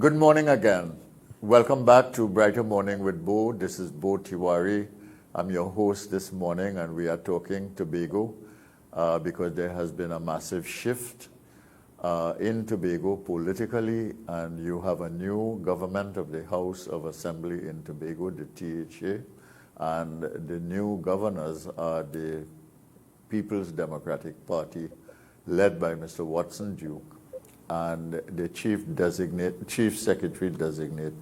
Good morning again. Welcome back to Brighter Morning with Bo. This is Bo Tiwari. I'm your host this morning, and we are talking Tobago because there has been a massive shift in Tobago politically, and you have a new government of the House of Assembly in Tobago, the THA, and the new governors are the People's Democratic Party, led by Mr. Watson Duke, and the chief secretary designate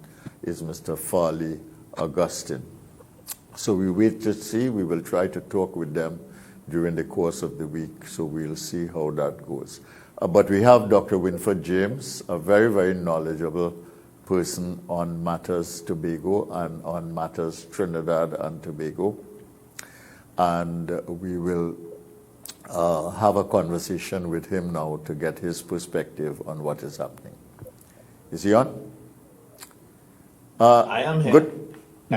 is Mr. Farley Augustine. So we wait to see. We will try to talk with them during the course of the week, so we'll see how that goes. But we have Dr. Winford James, a very, very knowledgeable person on matters Tobago and on matters Trinidad and Tobago. And we will have a conversation with him now to get his perspective on what is happening. Is he on? I am here.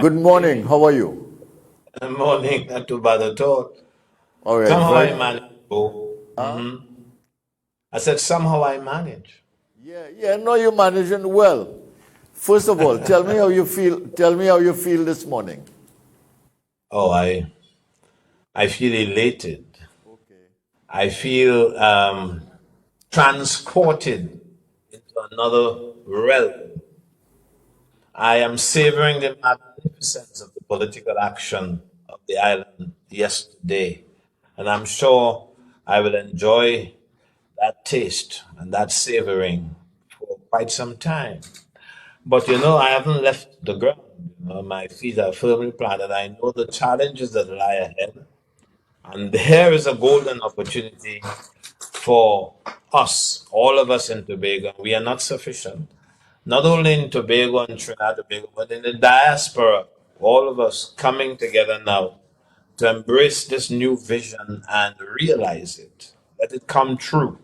Good morning. How are you? Good morning, not too bad at all. All right. Somehow I manage. I said somehow I manage. Yeah. No, you're managing well. First of all, tell me how you feel. Tell me how you feel this morning. Oh, I feel elated. Okay. I feel transported into another realm. I am savoring the magnificence of the political action of the island yesterday, and I'm sure I will enjoy that taste and that savoring for quite some time. But I haven't left the ground. My feet are firmly planted. I know the challenges that lie ahead, and there is a golden opportunity for us, all of us in Tobago. We are not sufficient. Not only in Tobago and Trinidad and Tobago, but in the diaspora, all of us coming together now to embrace this new vision and realize it, let it come true.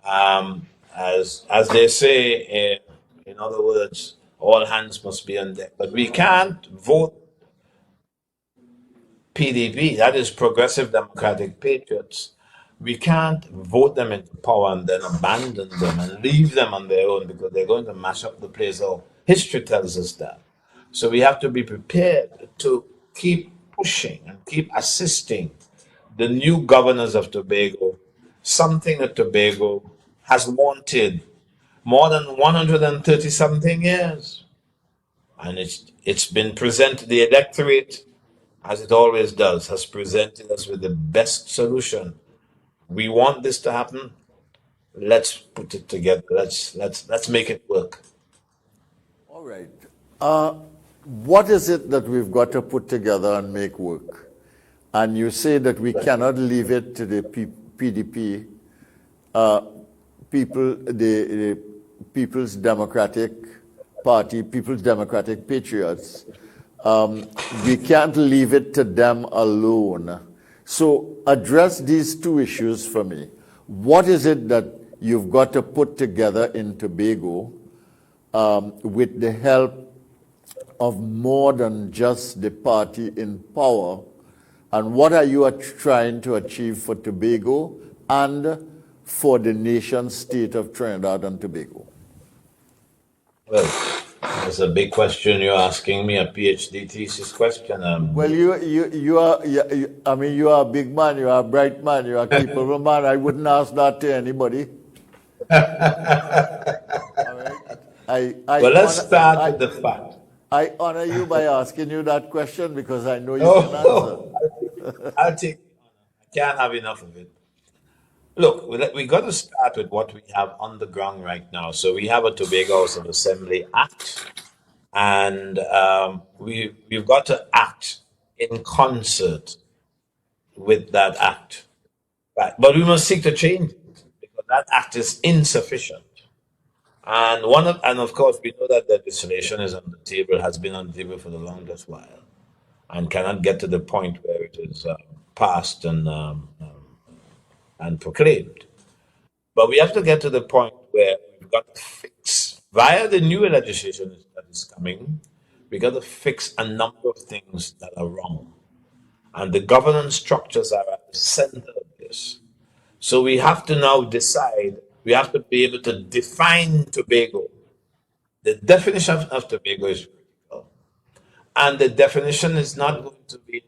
As they say, in other words, all hands must be on deck. But we can't vote PDP, that is Progressive Democratic Patriots. We can't vote them into power and then abandon them and leave them on their own because they're going to mash up the place. So history tells us that. So we have to be prepared to keep pushing and keep assisting the new governors of Tobago, something that Tobago has wanted more than 130 something years. And it's been presented, the electorate, as it always does, has presented us with the best solution. We want this to happen. Let's put it together. Let's make it work. All right. What is it that we've got to put together and make work? And you say that we cannot leave it to the PDP, the People's Democratic Party, People's Democratic Patriots. We can't leave it to them alone. So address these two issues for me. What is it that you've got to put together in Tobago with the help of more than just the party in power? And what are you trying to achieve for Tobago and for the nation state of Trinidad and Tobago? Well, that's a big question you're asking me, a PhD thesis question. Well, you are a big man, you are a bright man, you are a capable man. I wouldn't ask that to anybody. Let's start with the fact. I honor you by asking you that question because I know you can answer. I'll take the honor. I can't have enough of it. Look, we got to start with what we have on the ground right now. So we have a Tobago House of Assembly Act, and we've got to act in concert with that act. Right. But we must seek to change it because that act is insufficient. And of course we know that legislation is on the table, has been on the table for the longest while, and cannot get to the point where it is passed and proclaimed. But we have to get to the point where we've got to fix, via the new legislation that is coming, we got to fix a number of things that are wrong. And the governance structures are at the center of this. So we have to now decide, we have to be able to define Tobago The definition of Tobago is critical. And the definition is not going to be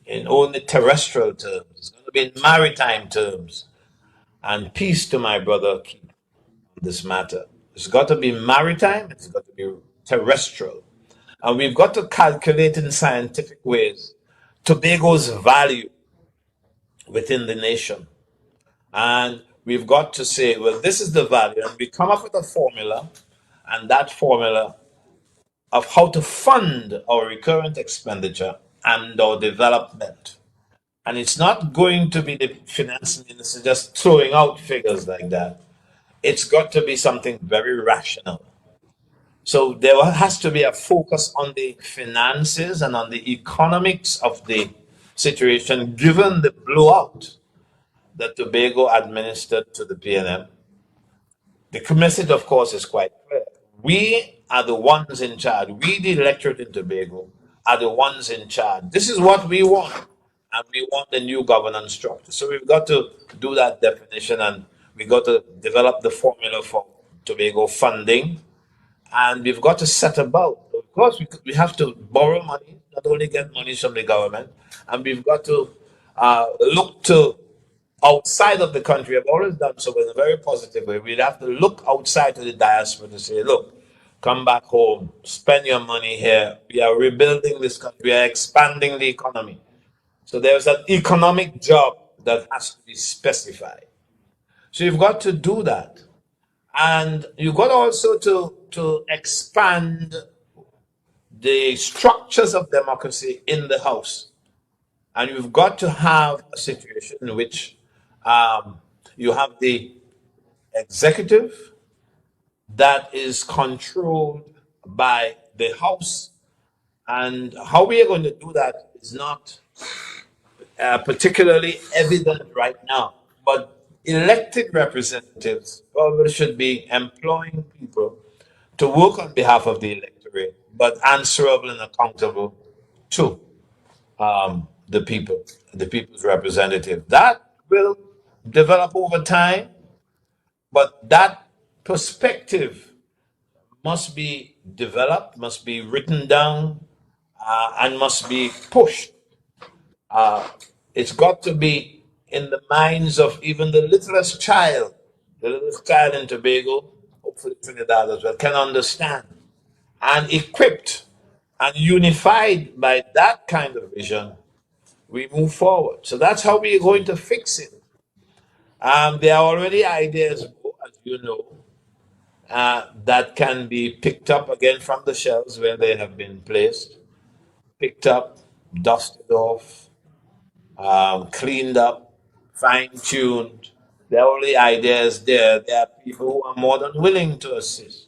in only terrestrial terms, it's going to be in maritime terms. And peace to my brother Keith on this matter. It's got to be maritime, it's got to be terrestrial. And we've got to calculate in scientific ways Tobago's value within the nation. And we've got to say, well, this is the value. And we come up with a formula, and that formula of how to fund our recurrent expenditure and our development. And it's not going to be the finance minister just throwing out figures like that. It's got to be something very rational. So there has to be a focus on the finances and on the economics of the situation, given the blowout that Tobago administered to the PNM. The message, of course, is quite clear. We are the ones in charge. We, the electorate in Tobago, are the ones in charge. This is what we want. And we want the new governance structure. So we've got to do that definition, and we've got to develop the formula for Tobago funding. And we've got to set about. Of course, we have to borrow money, not only get money from the government, and we've got to look to outside of the country. I've always done so in a very positive way. We'd have to look outside to the diaspora to say, look, come back home, spend your money here. We are rebuilding this country, we are expanding the economy. So there's an economic job that has to be specified. So you've got to do that. And you've got also to expand the structures of democracy in the House. And you've got to have a situation in which you have the executive that is controlled by the House. And how we are going to do that is not particularly evident right now. But elected representatives probably should be employing people to work on behalf of the electorate, but answerable and accountable to the people, the people's representative. That will develop over time, but that perspective must be developed, must be written down, and must be pushed. It's got to be in the minds of even the littlest child in Tobago, hopefully Trinidad as well, can understand. And equipped and unified by that kind of vision, we move forward. So that's how we're going to fix it. There are already ideas, as you know, that can be picked up again from the shelves where they have been placed, picked up, dusted off, cleaned up, fine tuned. There are only ideas there. There are people who are more than willing to assist,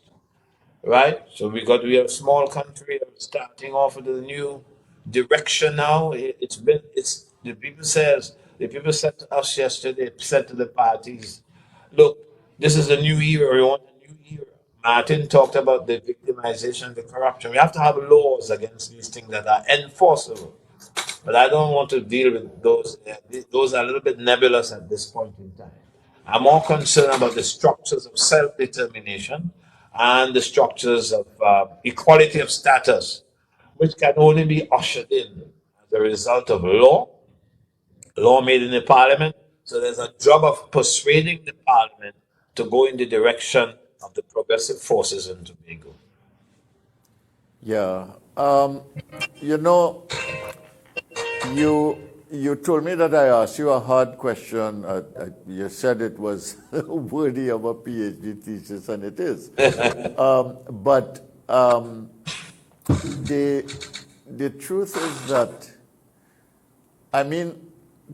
right? So we are a small country starting off with a new direction now. It's the people said to us yesterday, said to the parties, look, this is a new era. We want a new era. Martin talked about the victimization, the corruption. We have to have laws against these things that are enforceable. But I don't want to deal with those. Those are a little bit nebulous at this point in time. I'm more concerned about the structures of self-determination and the structures of equality of status, which can only be ushered in as a result of law made in the parliament. So there's a job of persuading the parliament to go in the direction of the progressive forces in Tobago. Yeah. You know, you told me that I asked you a hard question. You said it was worthy of a PhD thesis, and it is. But the truth is that, I mean,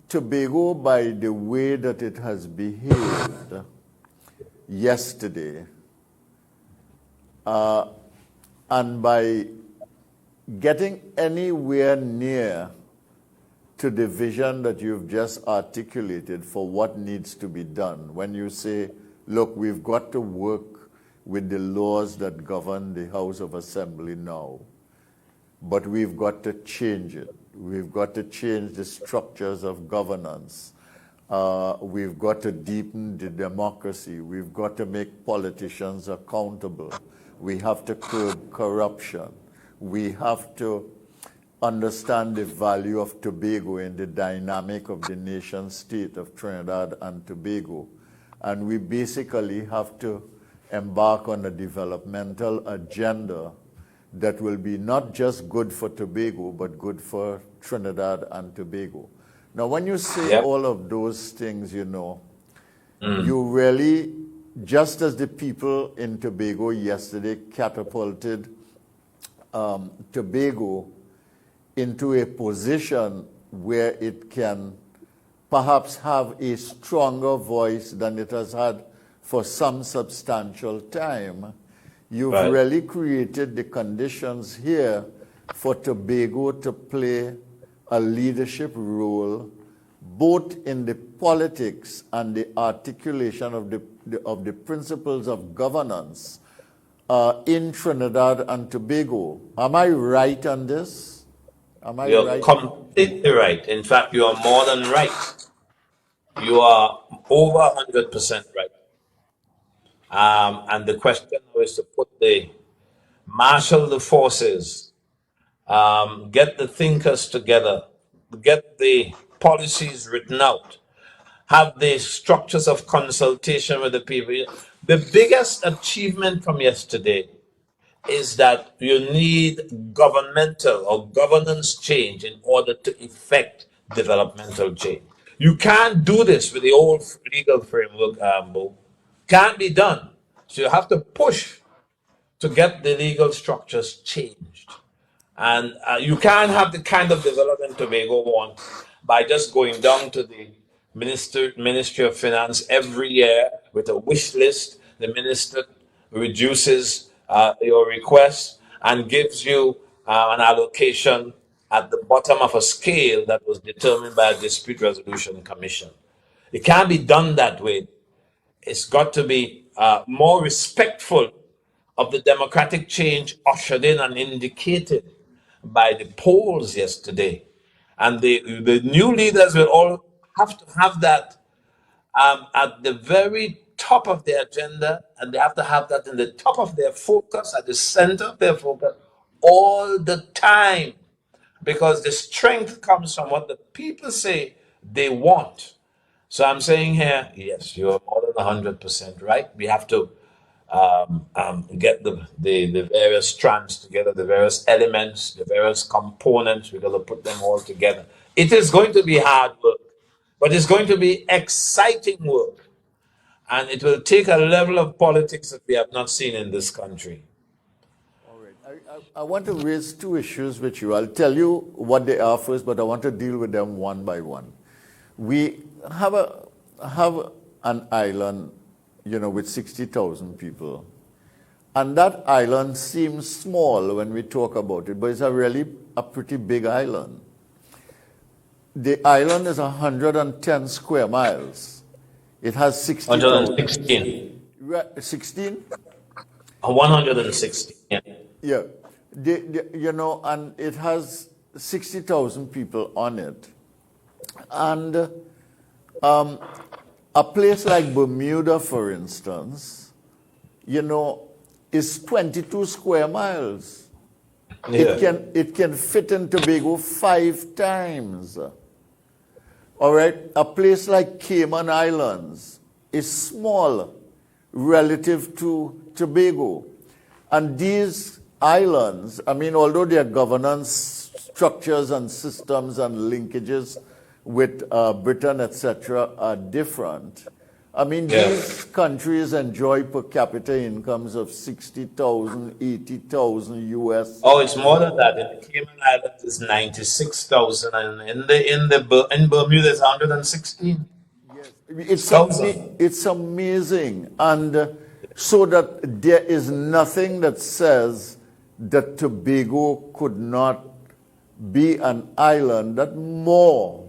Tobago, by the way that it has behaved yesterday, and by getting anywhere near to the vision that you've just articulated for what needs to be done, when you say, look, we've got to work with the laws that govern the House of Assembly now, but we've got to change it. We've got to change the structures of governance. We've got to deepen the democracy. We've got to make politicians accountable. We have to curb corruption. We have to understand the value of Tobago in the dynamic of the nation state of Trinidad and Tobago. And we basically have to embark on a developmental agenda that will be not just good for Tobago, but good for Trinidad and Tobago. Now, when you say all of those things, you really, just as the people in Tobago yesterday catapulted Tobago into a position where it can perhaps have a stronger voice than it has had for some substantial time, you've really created the conditions here for Tobago to play a leadership role, both in the politics and the articulation of the principles of governance in Trinidad and Tobago. Am I right on this? You're completely right. In fact, you are more than right. You are over 100% right. And the question now is to marshal the forces, get the thinkers together, get the policies written out, have the structures of consultation with the people. The biggest achievement from yesterday is that you need governmental or governance change in order to effect developmental change. You can't do this with the old legal framework, Bo. Can't be done. So you have to push to get the legal structures changed. And you can't have the kind of development Tobago want by just going down to the Ministry of Finance every year with a wish list. The minister reduces your request and gives you an allocation at the bottom of a scale that was determined by a dispute resolution commission. It can't be done that way. It's got to be more respectful of the democratic change ushered in and indicated by the polls yesterday. And the new leaders will all have to have that at the very top of their agenda, and they have to have that in the top of their focus, at the center of their focus, all the time. Because the strength comes from what the people say they want. So I'm saying here, yes, you're more than 100% right. We have to get the various strands together, the various elements, the various components. We're going to put them all together. It is going to be hard work, but it's going to be exciting work. And it will take a level of politics that we have not seen in this country. All right. I want to raise two issues with you. I'll tell you what they are first, but I want to deal with them one by one. We have an island, with 60,000 people. And that island seems small when we talk about it, but it's a pretty big island. The island is 110 square miles. It has 116. 16? 116, yeah. Yeah. And it has 60,000 people on it. And a place like Bermuda, for instance, is 22 square miles. Yeah. It can fit in Tobago 5 times. All right? A place like Cayman Islands is small relative to Tobago. And these islands, although their governance structures and systems and linkages with Britain, etc., are different. These countries enjoy per capita incomes of 60,000, 80,000 US. Oh, it's more than that. In the Cayman Islands, it's 96,000, and in Bermuda, it's 116. Yes, it's amazing, and so that there is nothing that says that Tobago could not be an island that more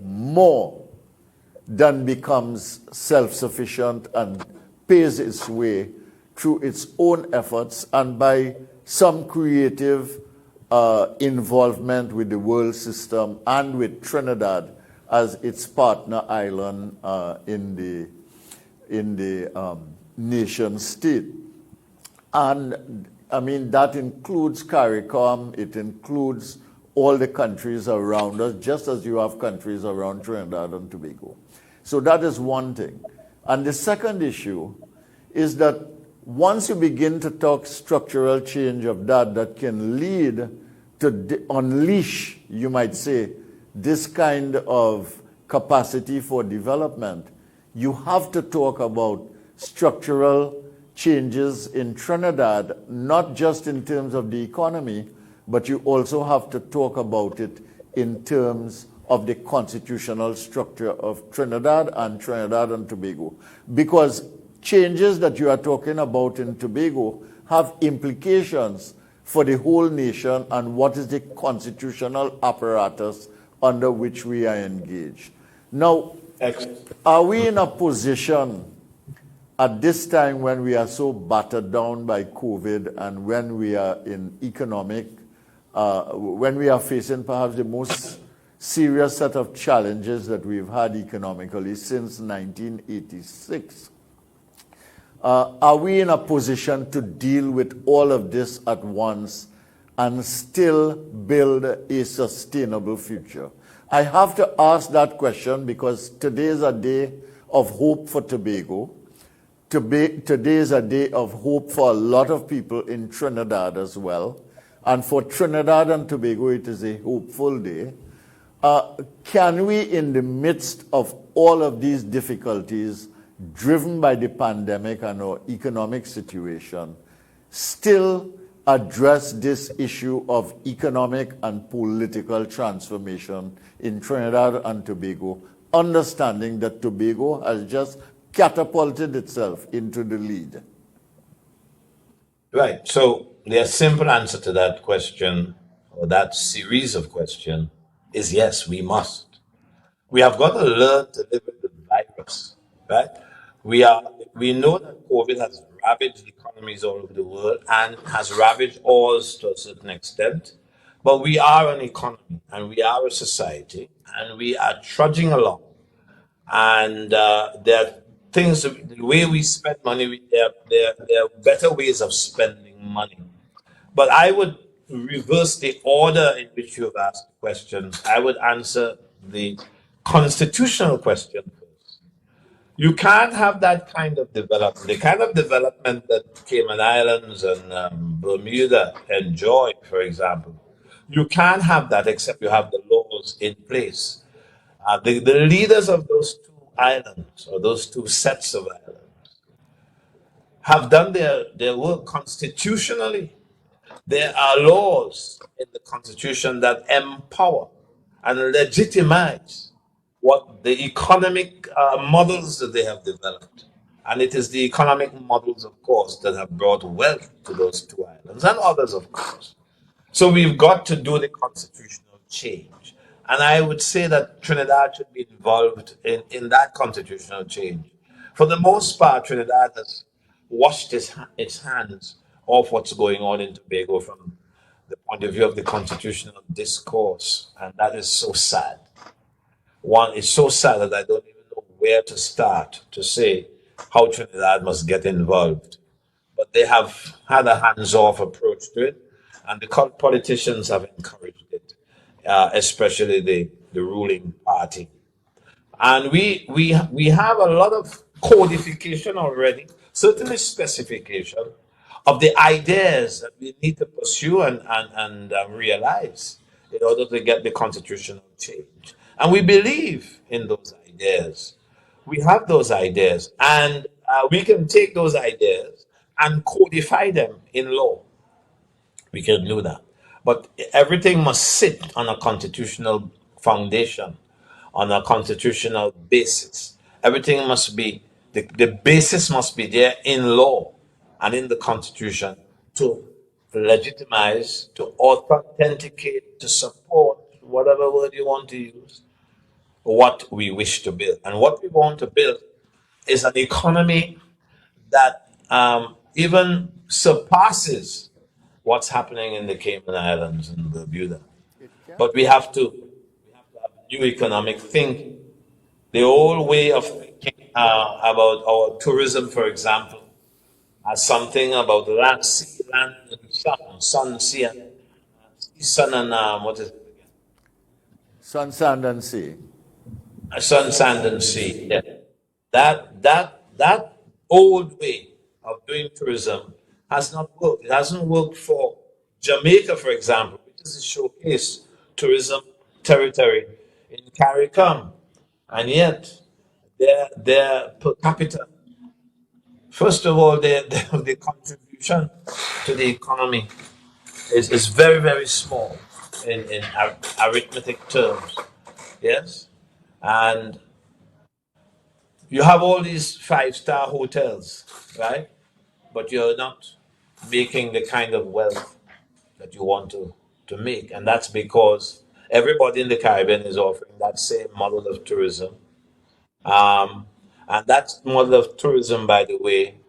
than becomes self-sufficient and pays its way through its own efforts and by some creative involvement with the world system and with Trinidad as its partner island in the nation state. And I mean, that includes CARICOM, it includes all the countries around us, just as you have countries around Trinidad and Tobago. So that is one thing. And the second issue is that once you begin to talk structural change of that can lead to unleash, you might say, this kind of capacity for development, you have to talk about structural changes in Trinidad, not just in terms of the economy, but you also have to talk about it in terms of the constitutional structure of Trinidad and Tobago. Because changes that you are talking about in Tobago have implications for the whole nation and what is the constitutional apparatus under which we are engaged. Now, are we in a position at this time when we are so battered down by COVID and when we are in when we are facing perhaps the most serious set of challenges that we've had economically since 1986, are we in a position to deal with all of this at once and still build a sustainable future? I have to ask that question because today is a day of hope for Tobago. Today is a day of hope for a lot of people in Trinidad as well. And for Trinidad and Tobago, it is a hopeful day. Can we, in the midst of all of these difficulties driven by the pandemic and our economic situation, still address this issue of economic and political transformation in Trinidad and Tobago, understanding that Tobago has just catapulted itself into the lead? Right. So the simple answer to that question, or that series of questions, is yes, we must. We have got to learn to live with the virus, right? We know that COVID has ravaged economies all over the world and has ravaged us to a certain extent. But we are an economy and we are a society and we are trudging along. And there are things, the way we spend money, there are better ways of spending money. But I would reverse the order in which you have asked the questions. I would answer the constitutional question first. You can't have that kind of development, the kind of development that Cayman Islands and Bermuda enjoy, for example. You can't have that except you have the laws in place. The leaders of those two islands, or those two sets of islands, have done their work constitutionally. There are laws in the Constitution that empower and legitimize what the economic models that they have developed. And it is the economic models, of course, that have brought wealth to those two islands and others, of course. So we've got to do the constitutional change. And I would say that Trinidad should be involved in that constitutional change. For the most part, Trinidad has washed its hands off what's going on in Tobago from the point of view of the constitutional discourse. And that is so sad. One, it's so sad that I don't even know where to start to say how Trinidad must get involved. But they have had a hands-off approach to it, and the politicians have encouraged it, especially the ruling party. And we have a lot of codification already, certainly specification of the ideas that we need to pursue and realize in order to get the constitutional change. And we believe in those ideas. We have those ideas, and we can take those ideas and codify them in law. We can do that. But everything must sit on a constitutional foundation, on a constitutional basis. Everything must be, the basis must be there in law and in the Constitution to legitimize, to authenticate, to support, whatever word you want to use, what we wish to build. And what we want to build is an economy that even surpasses what's happening in the Cayman Islands and Bermuda. But we have to have new economic thinking. The old way of thinking about our tourism, for example, as something about land, sea, land, and sun, sea, and sun, and what is it again? Sun, sand, and sea. Sun, sand, and sea. Yeah. That old way of doing tourism has not worked. It hasn't worked for Jamaica, for example, which is a showcase tourism territory in CARICOM, and yet their per capita, first of all, their contribution to the economy is very, very small in arithmetic terms. Yes? And you have all these five-star hotels, right? But you're not making the kind of wealth that you want to make. And that's because everybody in the Caribbean is offering that same model of tourism. Um, and that model of tourism, by the way,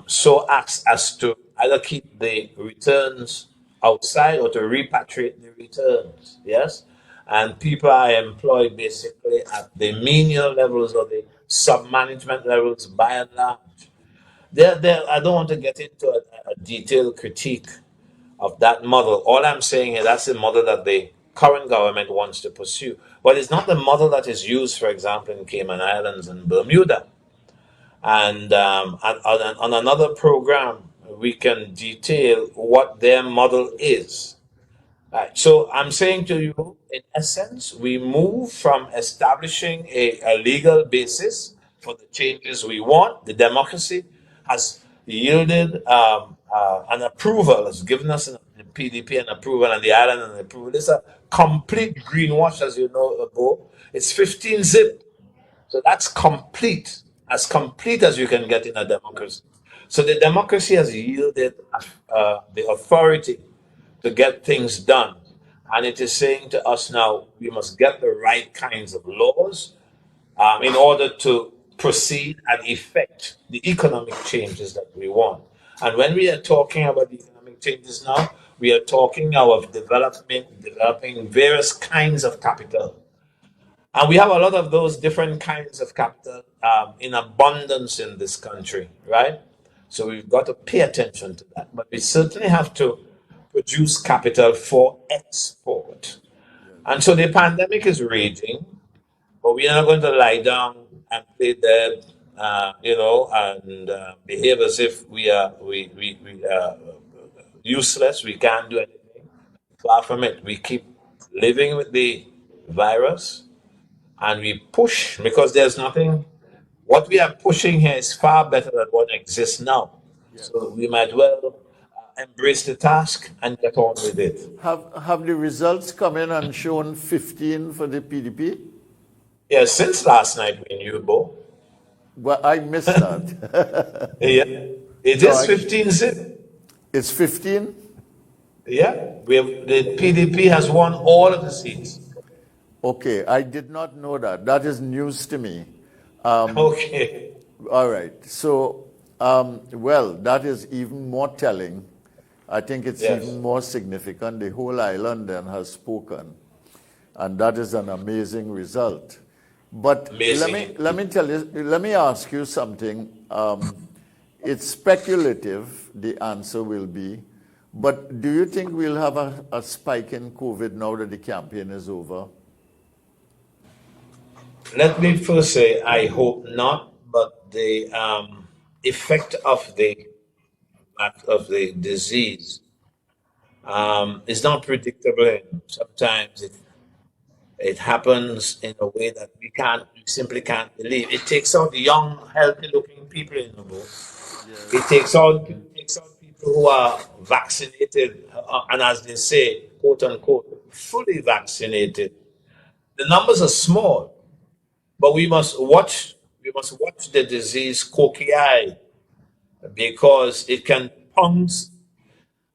so acts as to either keep the returns outside or to repatriate the returns. Yes, and people are employed basically at the menial levels or the sub-management levels by and large. I don't want to get into a detailed critique of that model. All I'm saying is that's the model that the current government wants to pursue. But it's not the model that is used, for example, in Cayman Islands and Bermuda. And on another program, we can detail what their model is. Right. So I'm saying to you, in essence, we move from establishing a legal basis for the changes we want. The democracy has yielded an approval, has given us the PDP an approval, and the island an approval. It's a complete greenwash, as you know, Bo. It's 15 zip. So that's complete as you can get in a democracy. So the democracy has yielded the authority to get things done. And it is saying to us now, we must get the right kinds of laws in order to proceed and effect the economic changes that we want. And when we are talking about the economic changes now, we are talking now of developing various kinds of capital. And we have a lot of those different kinds of capital in abundance in this country, right? So we've got to pay attention to that. But we certainly have to produce capital for export. And so the pandemic is raging, but we are not going to lie down and play dead, and behave as if we are useless. We can't do anything. Far from it. We keep living with the virus and we push because there's nothing. What we are pushing here is far better than what exists now. So we might well embrace the task and get on with it. Have the results come in and shown 15 for the PDP? Yeah, since last night we knew, Bo. Well, I missed that. Yeah, it is 15 zip. It's 15? Yeah, the PDP has won all of the seats. Okay, I did not know that. That is news to me. Okay. All right. So, well, that is even more telling. I think it's even more significant. The whole island then has spoken. And that is an amazing result. But Amazing. let me ask you something. It's speculative, the answer will be. But do you think we'll have a spike in COVID now that the campaign is over? Let me first say, I hope not, but the effect of the disease is not predictable. Sometimes it happens in a way that we simply can't believe. It takes out the young, healthy-looking people in the boat. It takes out people who are vaccinated, and as they say, quote unquote, fully vaccinated. The numbers are small, but we must watch. We must watch the disease cocky-eyed because it can pounce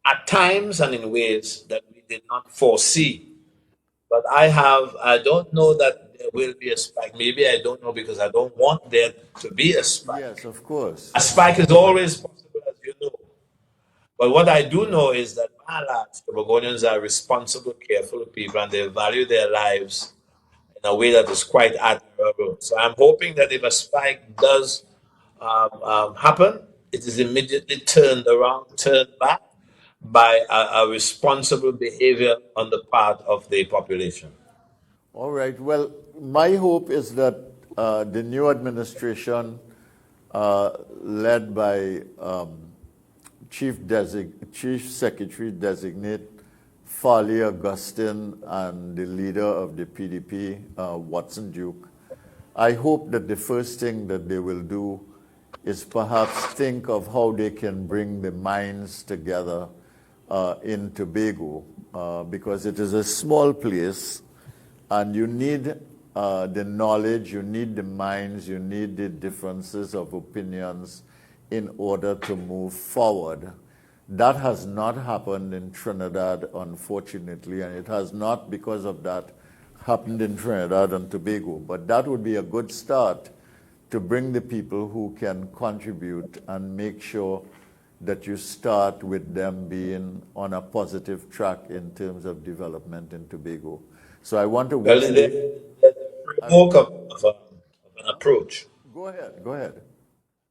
at times and in ways that we did not foresee. But I don't know that there will be a spike. Maybe I don't know because I don't want there to be a spike. Yes, of course. A spike is always possible, as you know. But what I do know is that by and large, Tobagonians are responsible, careful people, and they value their lives in a way that is quite admirable. So I'm hoping that if a spike does happen, it is immediately turned around, turned back by a responsible behavior on the part of the population. All right. Well, my hope is that the new administration, led by Chief Secretary Designate Farley Augustine and the leader of the PDP, Watson Duke, I hope that the first thing that they will do is perhaps think of how they can bring the minds together in Tobago, because it is a small place and you need the knowledge, you need the minds, you need the differences of opinions in order to move forward. That has not happened in Trinidad, unfortunately, and it has not, because of that, happened in Trinidad and Tobago. But that would be a good start to bring the people who can contribute and make sure that you start with them being on a positive track in terms of development in Tobago. So I want to Well, wish the framework of an approach. Go ahead, go ahead.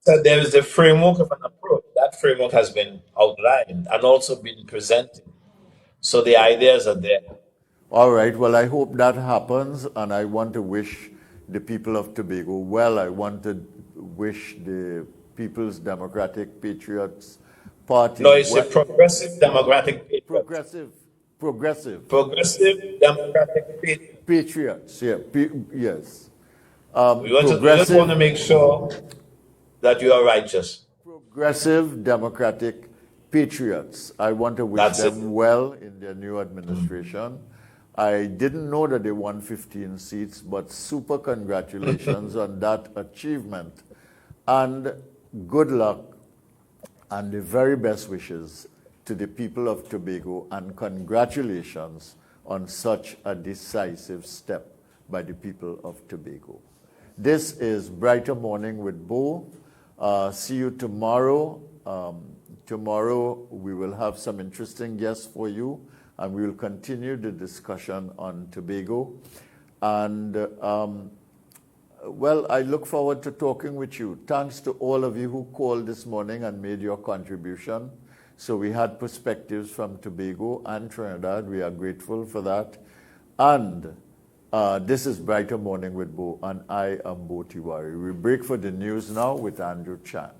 So there is the framework of an approach. That framework has been outlined and also been presented. So the ideas are there. All right, well, I hope that happens, and I want to wish the people of Tobago well. I want to wish the People's Democratic Patriots Party No, it's a progressive democratic patriot. Progressive Progressive democratic patriot. Patriots, yeah, yes. We just want to make sure that you are righteous. Progressive Democratic Patriots. I want to wish them well in their new administration. I didn't know that they won 15 seats, but super congratulations on that achievement. And good luck and the very best wishes to the people of Tobago, and congratulations on such a decisive step by the people of Tobago. This is Brighter Morning with Bo. See you tomorrow. Tomorrow we will have some interesting guests for you, and we will continue the discussion on Tobago. And well, I look forward to talking with you. Thanks to all of you who called this morning and made your contribution. So we had perspectives from Tobago and Trinidad. We are grateful for that. And this is Brighter Morning with Bo, and I am Bo Tiwari. We break for the news now with Andrew Chan.